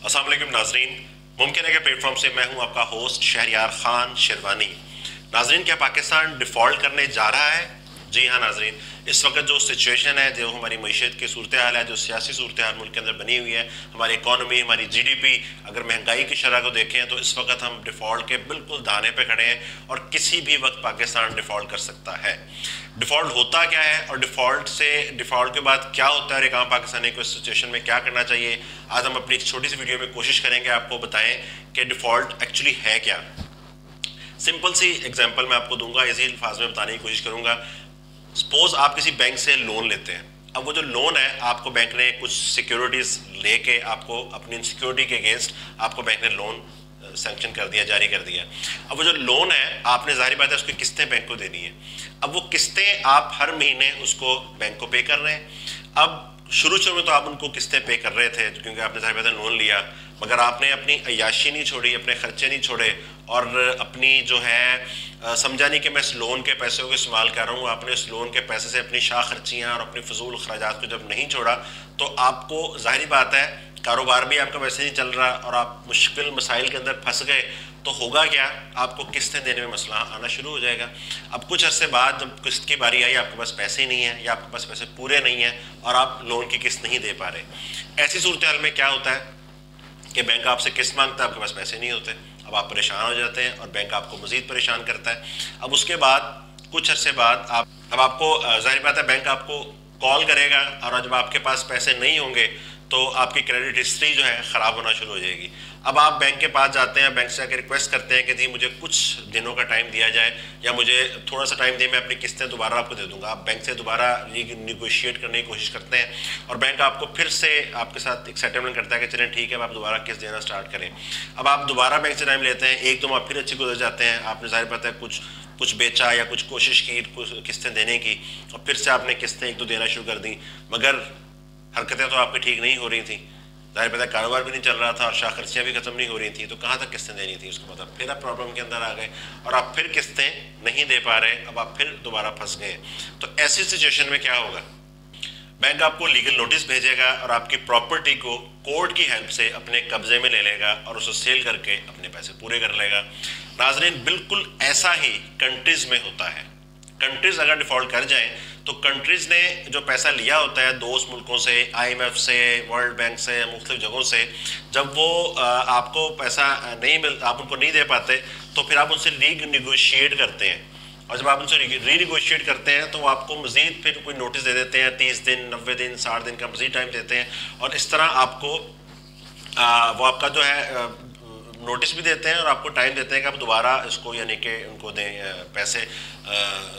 अस्सलाम वालेकुम नाजरीन, मुमकिन है कि प्लेटफॉर्म से मैं हूं आपका होस्ट शहरयार खान शेरवानी। नाजरीन, क्या पाकिस्तान डिफ़ॉल्ट करने जा रहा है? जी हाँ नाजरीन, इस वक्त जो सिचुएशन है, जो हमारी मईशत की सूरत हाल है, जो सियासी सूरत हाल मुल्क के अंदर बनी हुई है, हमारी इकॉनमी, हमारी GDP, अगर महंगाई की शरह को देखें तो इस वक्त हम डिफ़ॉल्ट के बिल्कुल दाने पे खड़े हैं और किसी भी वक्त पाकिस्तान डिफ़ॉल्ट कर सकता है। डिफ़ॉल्ट होता क्या है और डिफ़ॉल्ट के बाद क्या होता है और एक आम पाकिस्तानी को इस सिचुएशन में क्या करना चाहिए, आज हम अपनी एक छोटी सी वीडियो में कोशिश करेंगे आपको बताएं कि डिफ़ॉल्ट एक्चुअली है क्या। सिंपल सी एग्जांपल मैं आपको दूंगा, इसी अल्फाज में बताने की कोशिश करूंगा। सपोज आप किसी बैंक से लोन लेते हैं। अब वो जो लोन है, आपको बैंक ने कुछ सिक्योरिटीज़ लेके आपको अपनी सिक्योरिटी के अगेंस्ट आपको बैंक ने लोन सैंक्शन कर दिया, जारी कर दिया। अब वो जो लोन है, आपने जाहिर बात है उसकी किस्तें बैंक को देनी है। अब वो किस्तें आप हर महीने उसको बैंक को पे कर रहे हैं। अब शुरू में तो आप उनको किस्तें पे कर रहे थे क्योंकि आपने जाहिर बात है लोन लिया, मगर आपने अपनी अय्याशी नहीं छोड़ी, अपने खर्चे नहीं छोड़े और अपनी जो है समझा नहीं कि मैं इस लोन के पैसों को इस्तेमाल कर रहा हूँ। आपने इस लोन के पैसे से अपनी शाह खर्चियाँ और अपनी फजूल अखराजात को जब नहीं छोड़ा तो आपको जाहिर बात है कारोबार भी आपका वैसे नहीं चल रहा और आप मुश्किल मसाइल के अंदर फंस गए तो होगा क्या, आपको किस्तें देने में मसला आना शुरू हो जाएगा। अब कुछ अरसे बाद जब किस्त की बारी आई, आपके पास पैसे नहीं है या आपके पास पैसे पूरे नहीं हैं और आप लोन की किस्त नहीं दे पा रहे, ऐसी सूरत हाल में क्या होता है कि बैंक आपसे किस्त मांगता है, आपके पास पैसे नहीं होते। अब आप परेशान हो जाते हैं और बैंक आपको मज़ीद परेशान करता है। अब उसके बाद कुछ अरसे बाद आपको जाहिर बात है बैंक आपको कॉल करेगा और जब आपके पास पैसे नहीं होंगे तो आपकी क्रेडिट हिस्ट्री जो है ख़राब होना शुरू हो जाएगी। अब आप बैंक के पास जाते हैं, बैंक से आकर रिक्वेस्ट करते हैं कि जी मुझे कुछ दिनों का टाइम दिया जाए या मुझे थोड़ा सा टाइम दिए, मैं अपनी किस्तें दोबारा आपको दे दूंगा। आप बैंक से दोबारा निगोशिएट करने की कोशिश करते हैं और बैंक आपको फिर से आपके साथ एक सेटलमेंट करता है कि चलें ठीक है, अब आप दोबारा किस्त देना स्टार्ट करें। अब आप दोबारा बैंक से टाइम लेते हैं, एक दो माह फिर अच्छी गुजर जाते हैं, आपने जाहिर पता है कुछ बेचा या कुछ कोशिश की कुछ किस्तें देने की और फिर से आपने किस्तें एक दो देना शुरू कर दी, मगर हरकतें तो आपकी ठीक नहीं हो रही थी, जाहिर पता कारोबार भी नहीं चल रहा था और शाह खर्चियाँ भी ख़त्म नहीं हो रही थी, तो कहाँ तक किस्तें देनी थी। उसके बाद फिर आप प्रॉब्लम के अंदर आ गए और आप फिर किस्तें नहीं दे पा रहे, अब आप फिर दोबारा फंस गए। तो ऐसी सिचुएशन में क्या होगा, बैंक आपको लीगल नोटिस भेजेगा और आपकी प्रॉपर्टी को कोर्ट की हेल्प से अपने कब्जे में ले लेगा और उसे सेल करके अपने पैसे पूरे कर लेगा। नाज़रीन, बिल्कुल ऐसा ही कंट्रीज़ में होता है। कंट्रीज़ अगर डिफ़ॉल्ट कर जाएं तो कंट्रीज़ ने जो पैसा लिया होता है दोस्त मुल्कों से, IMF से, वर्ल्ड बैंक से, मुख्तलिफ जगहों से, जब वो आपको पैसा नहीं मिलता, आप उनको नहीं दे पाते तो फिर आप उनसे रीनिगोशिएट करते हैं और जब आप उनसे रीनिगोशिएट करते हैं तो वो आपको मज़ीद फिर कोई नोटिस दे देते हैं, 30 दिन, 90 दिन, 60 दिन का मज़ीद टाइम देते हैं और इस तरह आपको वो आपका जो है नोटिस भी देते हैं और आपको टाइम देते हैं कि आप दोबारा इसको यानी कि उनको दें, पैसे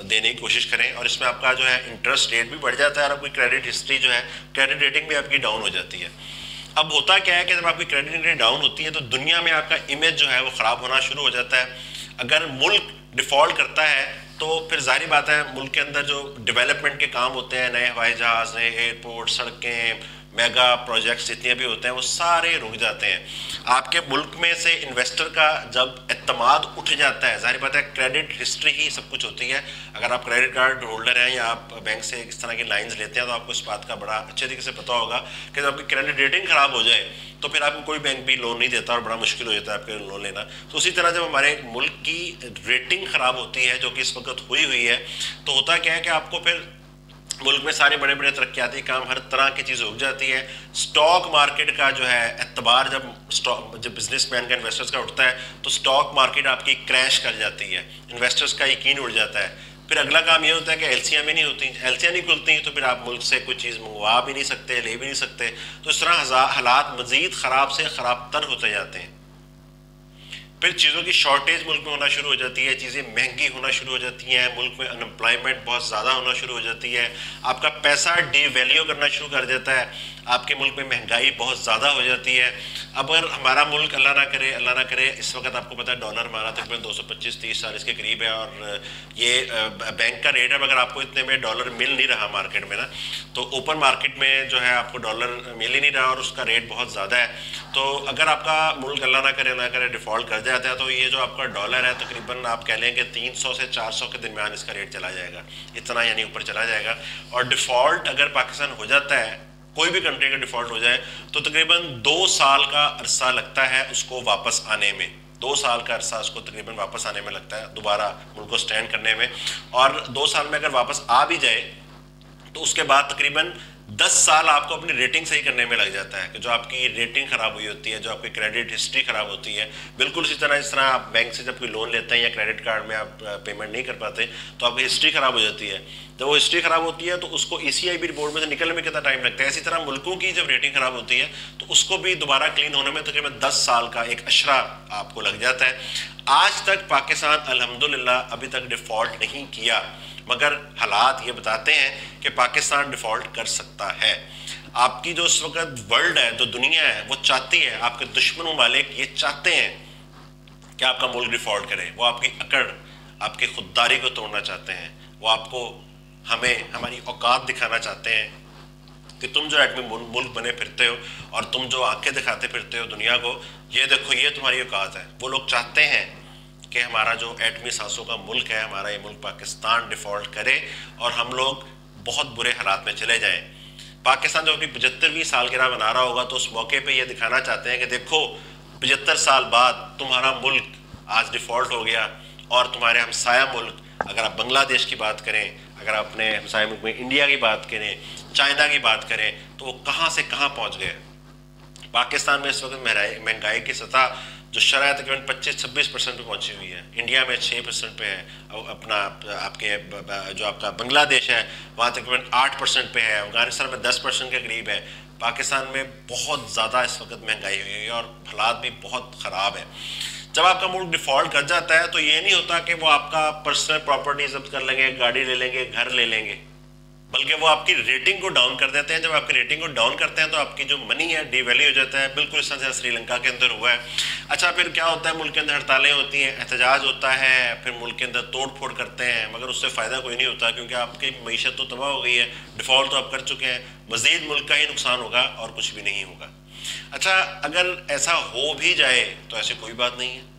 देने की कोशिश करें और इसमें आपका जो है इंटरेस्ट रेट भी बढ़ जाता है और आपकी क्रेडिट हिस्ट्री जो है, क्रेडिट रेटिंग भी आपकी डाउन हो जाती है। अब होता क्या है कि जब आपकी क्रेडिट रेटिंग डाउन होती है तो दुनिया में आपका इमेज जो है वो ख़राब होना शुरू हो जाता है। अगर मुल्क डिफ़ॉल्ट करता है तो फिर जाहिर बात है मुल्क के अंदर जो डेवलपमेंट के काम होते हैं, नए हवाई जहाज़, नए एयरपोर्ट, सड़कें, मेगा प्रोजेक्ट्स जितने भी होते हैं वो सारे रुक जाते हैं। आपके मुल्क में से इन्वेस्टर का जब एतमाद उठ जाता है, जाहिर बात है क्रेडिट हिस्ट्री ही सब कुछ होती है। अगर आप क्रेडिट कार्ड होल्डर हैं या आप बैंक से इस तरह की लाइंस लेते हैं तो आपको इस बात का बड़ा अच्छे तरीके से पता होगा कि जब आपकी क्रेडिट रेटिंग ख़राब हो जाए तो फिर आपको कोई बैंक भी लोन नहीं देता और बड़ा मुश्किल हो जाता है आपके लोन लेना। तो उसी तरह जब हमारे मुल्क की रेटिंग ख़राब होती है, जो कि इस वक्त हुई है, तो होता क्या है कि आपको फिर मुल्क में सारे बड़े बड़े तरक्याती काम, हर तरह की चीज़ उग जाती है। स्टॉक मार्केट का जो है एतबार जब बिजनेसमैन का, इन्वेस्टर्स का उठता है तो स्टॉक मार्केट आपकी क्रैश कर जाती है, इन्वेस्टर्स का यकीन उड़ जाता है। फिर अगला काम ये होता है कि LCयाँ भी नहीं होती, LCयाँ नहीं खुलती तो फिर आप मुल्क से कोई चीज़ मंगवा भी नहीं सकते, ले भी नहीं सकते। तो इस तरह हालात मज़ीद ख़राब से ख़राब तर होते जाते हैं। फिर चीज़ों की शॉर्टेज मुल्क में होना शुरू हो जाती है, चीज़ें महंगी होना शुरू हो जाती हैं, मुल्क में अनएम्प्लॉयमेंट बहुत ज़्यादा होना शुरू हो जाती है, आपका पैसा डिवैल्यू करना शुरू कर देता है, आपके मुल्क में महंगाई बहुत ज़्यादा हो जाती है। अब अगर हमारा मुल्क अल्लाह ना करे इस वक्त आपको पता है डॉलर हमारा तकरीबन 225-30 के करीब है और ये बैंक का रेट है, मगर आपको इतने में डॉलर मिल नहीं रहा मार्केट में ना, तो ओपन मार्केट में जो है आपको डॉलर मिल ही नहीं रहा और उसका रेट बहुत ज़्यादा है। तो अगर आपका मुल्क अल्लाह ना करे डिफ़ॉल्ट कर जाता है तो ये जो आपका डॉलर है तकरीबन आप कह लें कि 300 से 400 के दरमियान इसका रेट चला जाएगा, इतना यानी ऊपर चला जाएगा। और डिफ़ॉल्ट अगर पाकिस्तान हो जाता है कोई भी कंट्री का डिफ़ॉल्ट हो जाए तो तकरीबन 2 साल का अरसा लगता है उसको वापस आने में, 2 साल का अरसा उसको तकरीबन वापस आने में लगता है, दोबारा मुल्क को स्टैंड करने में। और 2 साल में अगर वापस आ भी जाए तो उसके बाद तकरीबन 10 साल आपको अपनी रेटिंग सही करने में लग जाता है, कि जो आपकी रेटिंग ख़राब हुई होती है, जो आपकी क्रेडिट हिस्ट्री ख़राब होती है, बिल्कुल इसी तरह जिस तरह आप बैंक से जब कोई लोन लेते हैं या क्रेडिट कार्ड में आप पेमेंट नहीं कर पाते तो आपकी हिस्ट्री ख़राब हो जाती है। जब वो हिस्ट्री ख़राब होती है तो उसको ECIB रिपोर्ट में से निकलने में कितना टाइम लगता है। इसी तरह मुल्कों की जब रेटिंग ख़राब होती है तो उसको भी दोबारा क्लीन होने में तकरीबन 10 साल का एक अशरा आपको लग जाता है। आज तक पाकिस्तान अल्हम्दुलिल्लाह अभी तक डिफ़ॉल्ट नहीं किया, मगर हालात ये बताते हैं कि पाकिस्तान डिफ़ॉल्ट कर सकता है। आपकी जो इस वक्त वर्ल्ड है, जो दुनिया है, वो चाहती है, आपके दुश्मन ममालिक ये चाहते हैं कि आपका मुल्क डिफ़ॉल्ट करे। वो आपकी अकड़, आपकी खुददारी को तोड़ना चाहते हैं। वो आपको, हमें हमारी औकात दिखाना चाहते हैं कि तुम जो एटमी मुल्क बने फिरते हो और तुम जो आंखें दिखाते फिरते हो दुनिया को, ये देखो ये तुम्हारी औकात है। वो लोग चाहते हैं कि हमारा जो एटमी सांसों का मुल्क है, हमारा ये मुल्क पाकिस्तान डिफ़ॉल्ट करे और हम लोग बहुत बुरे हालात में चले जाएं। पाकिस्तान जो अपनी 75वीं सालगिरह मना रहा होगा तो उस मौके पे ये दिखाना चाहते हैं कि देखो 75 साल बाद तुम्हारा मुल्क आज डिफ़ॉल्ट हो गया और तुम्हारे हमसाया मुल्क, अगर आप बांग्लादेश की बात करें, अगर आप अपने हमसाया मुल्क में इंडिया की बात करें, चाइना की बात करें, तो वो कहाँ से कहाँ पहुँच गए। पाकिस्तान में इस वक्त महंगाई की सतह जो शरह तकरीबन 25-26% पे पहुंची हुई है, इंडिया में 6% पे है, अपना आपके जो आपका बांग्लादेश है वहाँ तकरीबन 8% पे है, अफगानिस्तान में 10% के करीब है। पाकिस्तान में बहुत ज़्यादा इस वक्त महंगाई हुई है और हालात भी बहुत ख़राब है। जब आपका मुल्क डिफ़ॉल्ट कर जाता है तो ये नहीं होता कि वो आपका पर्सनल प्रॉपर्टी जब्त कर लेंगे, गाड़ी ले लेंगे, घर ले लेंगे, बल्कि वो आपकी रेटिंग को डाउन कर देते हैं। जब आपकी रेटिंग को डाउन करते हैं तो आपकी जो मनी है डिवैल्यू हो जाता है, बिल्कुल इस तरह से श्रीलंका के अंदर हुआ है। अच्छा, फिर क्या होता है, मुल्क के अंदर हड़तालें होती हैं, एहतजाज होता है, फिर मुल्क के अंदर तोड़ फोड़ करते हैं, मगर उससे फ़ायदा कोई नहीं होता क्योंकि आपकी मईशत तो तबाह हो गई है, डिफ़ॉल्ट तो आप कर चुके हैं, मज़ीद मुल्क का ही नुकसान होगा और कुछ भी नहीं होगा। अच्छा, अगर ऐसा हो भी जाए तो ऐसी कोई बात नहीं है।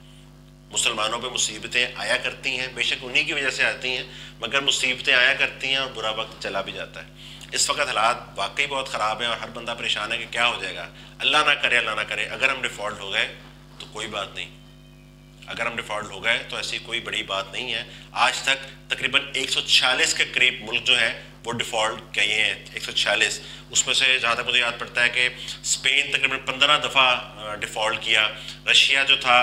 मुसलमानों पे मुसीबतें आया करती हैं, बेशक उन्हीं की वजह से आती हैं, मगर मुसीबतें आया करती हैं और बुरा वक्त चला भी जाता है। इस वक्त हालात वाकई बहुत ख़राब है और हर बंदा परेशान है कि क्या हो जाएगा। अल्लाह ना करे, अल्लाह ना करे, अगर हम डिफ़ॉल्ट हो गए तो कोई बात नहीं, अगर हम डिफ़ॉल्ट हो गए तो ऐसी कोई बड़ी बात नहीं है। आज तक तकरीबन 146 के करीब मुल्क जो है वो डिफ़ॉल्ट गए हैं, 146। उसमें से जहाँ तक मुझे याद पड़ता है कि स्पेन तकरीबन 15 दफ़ा डिफ़ॉल्ट किया, रशिया जो था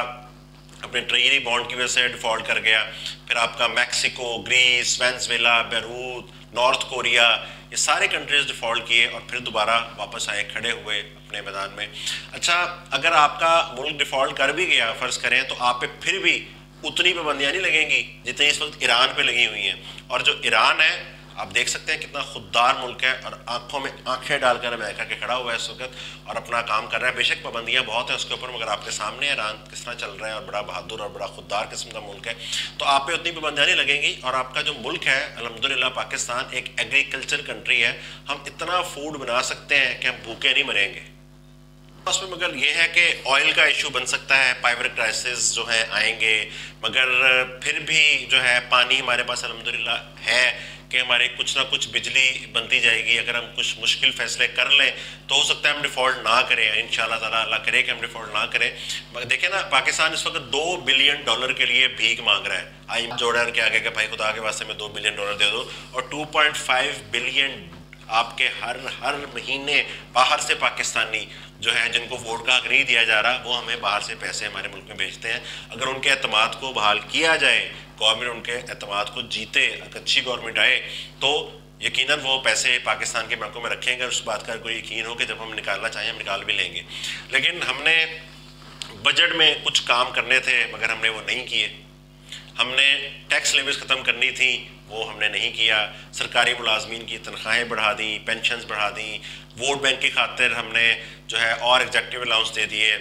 अपने ट्रेजरी बॉन्ड की वजह से डिफ़ॉल्ट कर गया, फिर आपका Mexico, Greece, Venezuela, Beirut, North Korea, ये सारे कंट्रीज़ डिफ़ॉल्ट किए और फिर दोबारा वापस आए, खड़े हुए अपने मैदान में। अच्छा, अगर आपका मुल्क डिफ़ॉल्ट कर भी गया फ़र्ज़ करें तो आप पे फिर भी उतनी पाबंदियाँ नहीं लगेंगी जितनी इस वक्त ईरान पे लगी हुई हैं। और जो ईरान है आप देख सकते हैं कितना खुददार मुल्क है और आंखों में आंखें डालकर अमेरिका के खड़ा हुआ है इस वक्त और अपना काम कर रहा है। बेशक पाबंदियां बहुत हैं उसके ऊपर, मगर आपके सामने ईरान किस तरह चल रहा है और बड़ा बहादुर और बड़ा खुददार किस्म का मुल्क है। तो आप पे उतनी पाबंदियां नहीं लगेंगी और आपका जो मुल्क है अल्हम्दुलिल्लाह पाकिस्तान एक एग्रीकल्चर कंट्री है, हम इतना फूड बना सकते हैं कि हम भूखे नहीं मरेंगे। उसमें मगर ये है कि ऑयल का इशू बन सकता है, पाइवर क्राइसिस जो है आएंगे, मगर फिर भी जो है पानी हमारे पास अल्हम्दुलिल्लाह है कि हमारे कुछ ना कुछ बिजली बनती जाएगी। अगर हम कुछ मुश्किल फैसले कर लें तो हो सकता है हम डिफ़ॉल्ट ना करें, इंशाल्लाह ताला अल्लाह करे कि हम डिफ़ॉल्ट ना करें। मगर देखें ना, पाकिस्तान इस वक्त $2 बिलियन के लिए भीख मांग रहा है। आई जोड़न के आगे कि भाई खुदा के वास्ते में $2 बिलियन दे दो, और 2.5 बिलियन आपके हर महीने बाहर से पाकिस्तानी जो है जिनको वोट का हक नहीं दिया जा रहा, वो हमें बाहर से पैसे हमारे मुल्क में भेजते हैं। अगर उनके एतमाद को बहाल किया जाए, गवर्नमेंट उनके एतमाद को जीते, अगर अच्छी गवर्नमेंट आए तो यकीनन वो पैसे पाकिस्तान के बैंकों में रखेंगे। उस बात का कोई यकीन हो कि जब हम निकालना चाहें हम निकाल भी लेंगे। लेकिन हमने बजट में कुछ काम करने थे मगर हमने वो नहीं किए। हमने टैक्स लेवीज ख़त्म करनी थी, वो हमने नहीं किया। सरकारी मुलाजमीन की तनख्वाहें बढ़ा दी, पेंशन्स बढ़ा दी, वोट बैंक की खातिर हमने जो है और एग्जेक्टिव अलाउंस दे दिए।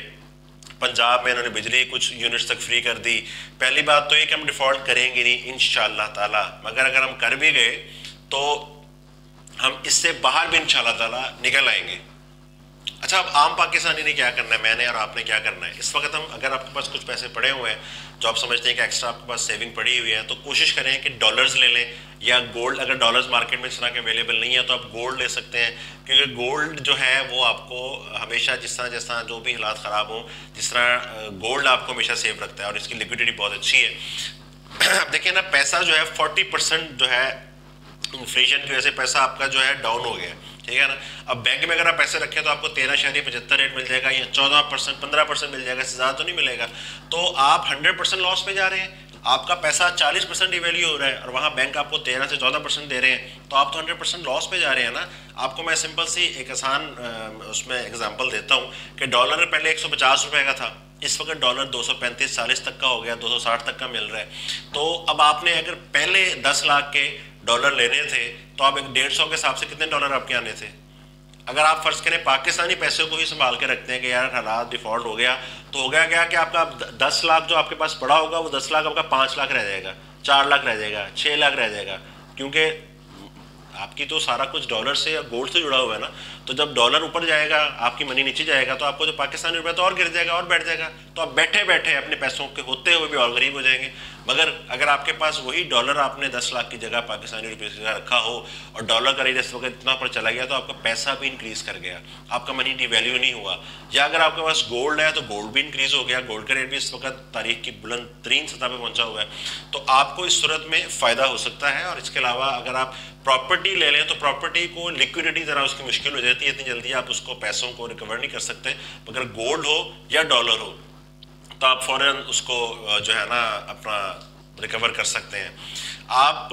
पंजाब में इन्होंने बिजली कुछ यूनिट्स तक फ्री कर दी। पहली बात तो ये कि हम डिफ़ॉल्ट करेंगे नहीं इंशाअल्लाह ताला, मगर अगर हम कर भी गए तो हम इससे बाहर भी इंशाअल्लाह ताला निकल आएंगे। اچھا اب عام پاکستانی نے کیا کرنا ہے, میں نے اور آپ نے کیا کرنا ہے؟ اس وقت ہم اگر آپ کے پاس کچھ پیسے پڑے ہوئے ہیں جو آپ سمجھتے ہیں کہ ایکسٹرا آپ کے پاس سیونگ پڑی ہوئی ہے, تو کوشش کریں کہ ڈالرز لے لیں یا گولڈ. اگر ڈالرز مارکیٹ میں اس طرح کے اویلیبل نہیں ہے تو آپ گولڈ لے سکتے ہیں, کیونکہ گولڈ جو ہے وہ آپ کو ہمیشہ جس طرح جو بھی حالات خراب ہوں, جس طرح گولڈ آپ کو ہمیشہ سیو رکھتا ہے اور اس کی لیکوڈیٹی بہت اچھی ہے. اب دیکھیں نا, پیسہ جو ہے 40% جو ہے انفلیشن کی وجہ سے پیسہ آپ کا جو ہے ڈاؤن ہو گیا, ٹھیک ہے نا. اب بینک میں اگر آپ پیسے رکھیں تو آپ کو 13.75 ریٹ مل جائے گا یا 14% 15% مل جائے گا, اس سے زیادہ تو نہیں ملے گا. تو آپ 100% لاس میں جا رہے ہیں, آپ کا پیسہ 40% ایویلیو ہو رہا ہے اور وہاں بینک آپ کو 13 سے 14% دے رہے ہیں, تو آپ تو 100% لاس میں جا رہے ہیں نا. آپ کو میں سمپل سی ایک آسان اس میں ایگزامپل دیتا ہوں کہ ڈالر پہلے 150 روپے کا تھا, اس وقت ڈالر 235-40 تک کا ہو گیا, 260 تک کا مل رہا ہے. تو اب آپ نے اگر پہلے 10 لاکھ کے ڈالر لینے تھے تو آپ ایک 150 کے حساب سے کتنے ڈالر آپ کے آنے تھے؟ اگر آپ فرض کریں پاکستانی پیسوں کو ہی سنبھال کے رکھتے ہیں کہ یار حالات ڈیفالٹ ہو گیا, تو ہو گیا کیا کہ آپ کا 10 لاکھ جو آپ کے پاس پڑا ہوگا وہ 10 لاکھ آپ کا 5 لاکھ رہ جائے گا, 4 لاکھ رہ جائے گا, 6 لاکھ رہ جائے گا, کیونکہ آپ کی تو سارا کچھ ڈالر سے یا گولڈ سے جڑا ہوا ہے نا. تو جب ڈالر اوپر جائے گا, آپ کی منی نیچے جائے گا, تو آپ کو جو پاکستانی روپے تو اور گر جائے گا اور بیٹھ جائے گا, تو آپ بیٹھے بیٹھے اپنے پیسوں کے ہوتے ہوئے بھی اور غریب ہو جائیں گے. مگر اگر آپ کے پاس وہی ڈالر آپ نے 10 لاکھ کی جگہ پاکستانی روپے کی جگہ رکھا ہو اور ڈالر کا ریٹ اس وقت اتنا پر چلا گیا, تو آپ کا پیسہ بھی انکریز کر گیا, آپ کا منی ڈی ویلیو نہیں ہوا. یا اگر آپ کے پاس گولڈ ہے تو گولڈ بھی انکریز ہو گیا, گولڈ کا ریٹ بھی اس وقت تاریخ کی بلند ترین سطح پہ پہنچا ہوا ہے. تو آپ کو اس صورت میں فائدہ ہو سکتا ہے. اور اس کے علاوہ اگر آپ پراپرٹی لے لیں تو پراپرٹی کو لیکوڈیٹی ذرا اس کی مشکل ہو جاتی ہے, اتنی جلدی آپ اس کو پیسوں کو ریکور نہیں کر سکتے. مگر گولڈ ہو یا ڈالر ہو تو آپ فوراً اس کو جو ہے نا اپنا ریکور کر سکتے ہیں. آپ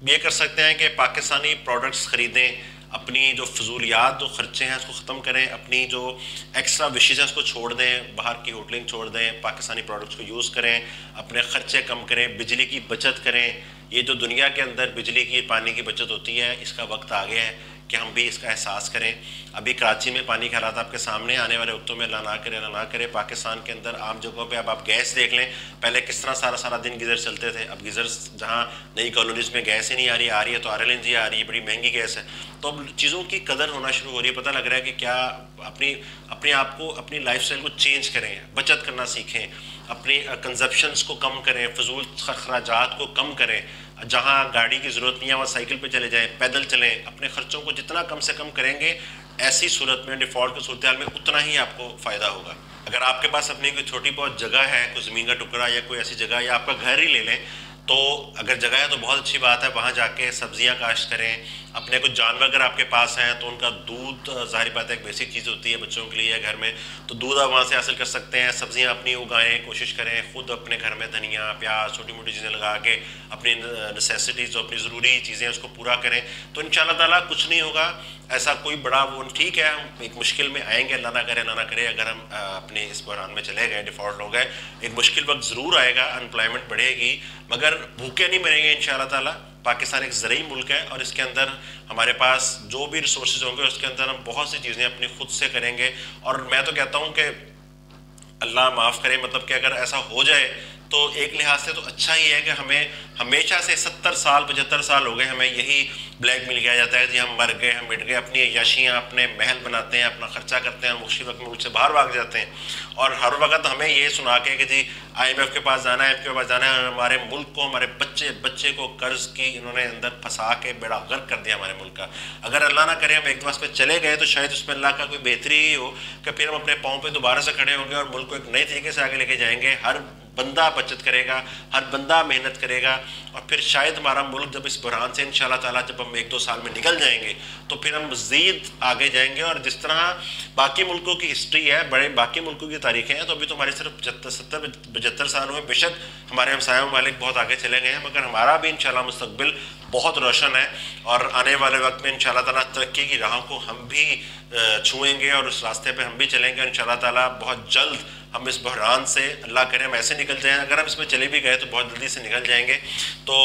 یہ کر سکتے ہیں کہ پاکستانی پروڈکٹس خریدیں, اپنی جو فضولیات جو خرچے ہیں اس کو ختم کریں, اپنی جو ایکسٹرا وشز ہیں اس کو چھوڑ دیں, باہر کی ہوٹلنگ چھوڑ دیں, پاکستانی پروڈکٹس کو یوز کریں, اپنے خرچے کم کریں, بجلی کی بچت کریں. یہ جو دنیا کے اندر بجلی کی پانی کی بچت ہوتی ہے, اس کا وقت آ گیا ہے کہ ہم بھی اس کا احساس کریں. ابھی کراچی میں پانی کے حالات آپ کے سامنے, آنے والے وقتوں میں اللہ نہ کرے پاکستان کے اندر عام جگہوں پہ اب آپ گیس دیکھ لیں, پہلے کس طرح سارا دن گیزر چلتے تھے. اب گیزر جہاں نئی کالونیز میں گیس ہی نہیں آ رہی ہے تو RLNG آ رہی ہے, بڑی مہنگی گیس ہے. تو اب چیزوں کی قدر ہونا شروع ہو رہی ہے, پتہ لگ رہا ہے کہ کیا اپنے آپ کو, اپنی لائف سٹائل کو چینج کریں, بچت کرنا سیکھیں, اپنی کنزپشنز کو کم کریں, فضول اخراجات کو کم کریں. جہاں گاڑی کی ضرورت نہیں ہے وہاں سائیکل پہ چلے جائیں, پیدل چلیں. اپنے خرچوں کو جتنا کم سے کم کریں گے, ایسی صورت میں ڈیفالٹ کی صورتحال میں اتنا ہی آپ کو فائدہ ہوگا. اگر آپ کے پاس اپنی کوئی چھوٹی بہت جگہ ہے, کوئی زمین کا ٹکڑا یا کوئی ایسی جگہ, یا آپ کا گھر ہی لے لیں, تو اگر جگہ ہے تو بہت اچھی بات ہے, وہاں جا کے سبزیاں کاشت کریں. اپنے کچھ جانور اگر آپ کے پاس ہیں تو ان کا دودھ, ظاہر بات ہے ایک بیسک چیز ہوتی ہے بچوں کے لیے گھر میں, تو دودھ آپ وہاں سے حاصل کر سکتے ہیں. سبزیاں اپنی اگائیں, کوشش کریں خود اپنے گھر میں دھنیا, پیاز, چھوٹی موٹی چیزیں لگا کے اپنی نیسیسٹیز جو اپنی ضروری چیزیں اس کو پورا کریں. تو انشاءاللہ تعالیٰ کچھ نہیں ہوگا ایسا کوئی بڑا وہ, ٹھیک ہے ہم ایک مشکل میں آئیں گے, اللہ نہ کرے اگر ہم اپنے اس بحران میں چلے گئے, ڈیفالٹ ہو گئے, ایک مشکل وقت ضرور آئے گا, انپلائمنٹ بڑھے گی, مگر بھوکے نہیں مریں گے انشاءاللہ تعالیٰ. پاکستان ایک زرعی ملک ہے اور اس کے اندر ہمارے پاس جو بھی ریسورسز ہوں گے اس کے اندر ہم بہت سی چیزیں اپنی خود سے کریں گے. اور میں تو کہتا ہوں کہ اللہ معاف کرے, مطلب کہ اگر ایسا ہو جائے تو ایک لحاظ سے تو اچھا ہی ہے کہ ہمیں ہمیشہ سے 70 سال 75 سال ہو گئے ہمیں یہی بلیک میل کیا جاتا ہے جی ہم مر گئے, ہم مٹ گئے, اپنی عیاشیاں, اپنے محل بناتے ہیں, اپنا خرچہ کرتے ہیں, مشکل وقت میں مجھ سے باہر بھاگ جاتے ہیں, اور ہر وقت ہمیں یہ سنا کے کہ جی IMF کے پاس جانا ہے, IMF کے پاس جانا ہے. ہمارے ملک کو, ہمارے بچے کو قرض کی انہوں نے اندر پھنسا کے بیڑا غرق کر دیا ہمارے ملک کا. اگر اللہ نہ کرے ہم ایک دفعہ پہ چلے گئے تو شاید اس میں اللہ کا کوئی بہتری ہی ہو کہ پھر ہم اپنے پاؤں پہ دوبارہ سے کھڑے ہوں گے اور ملک کو ایک نئے طریقے سے آگے لے کے جائیں گے. ہر بندہ بچت کرے گا, ہر بندہ محنت کرے گا, اور پھر شاید ہمارا ملک جب اس بحران سے انشاءاللہ تعالیٰ جب ہم 1-2 سال میں نکل جائیں گے تو پھر ہم مزید آگے جائیں گے. اور جس طرح باقی ملکوں کی ہسٹری ہے, بڑے باقی ملکوں کی تاریخیں ہیں, تو ابھی تو ہماری صرف 70-75 سال ہوئے. بے شک ہمارے ہمسایہ ممالک بہت آگے چلے گئے ہیں, مگر ہمارا بھی انشاءاللہ مستقبل بہت روشن ہے, اور آنے والے وقت میں انشاءاللہ تعالیٰ ترقی کی راہوں کو ہم بھی چھوئیں گے اور اس راستے پہ ہم بھی چلیں گے. انشاءاللہ تعالیٰ بہت جلد ہم اس بحران سے, اللہ کرے ہم ایسے نکل جائیں, اگر ہم اس میں چلے بھی گئے تو بہت جلدی سے نکل جائیں گے. تو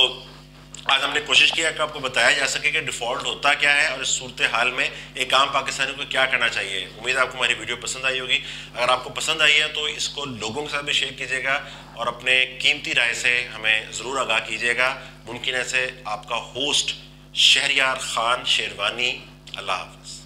آج ہم نے کوشش کیا کہ آپ کو بتایا جا سکے کہ ڈیفالٹ ہوتا کیا ہے اور اس صورتحال میں ایک عام پاکستانی کو کیا کرنا چاہیے. امید ہے آپ کو ہماری ویڈیو پسند آئی ہوگی. اگر آپ کو پسند آئی ہے تو اس کو لوگوں کے ساتھ بھی شیئر کیجیے گا اور اپنے قیمتی رائے سے ہمیں ضرور آگاہ کیجیے گا. ممکن ہے سے آپ کا ہوسٹ شہریار خان شیروانی. اللہ حافظ.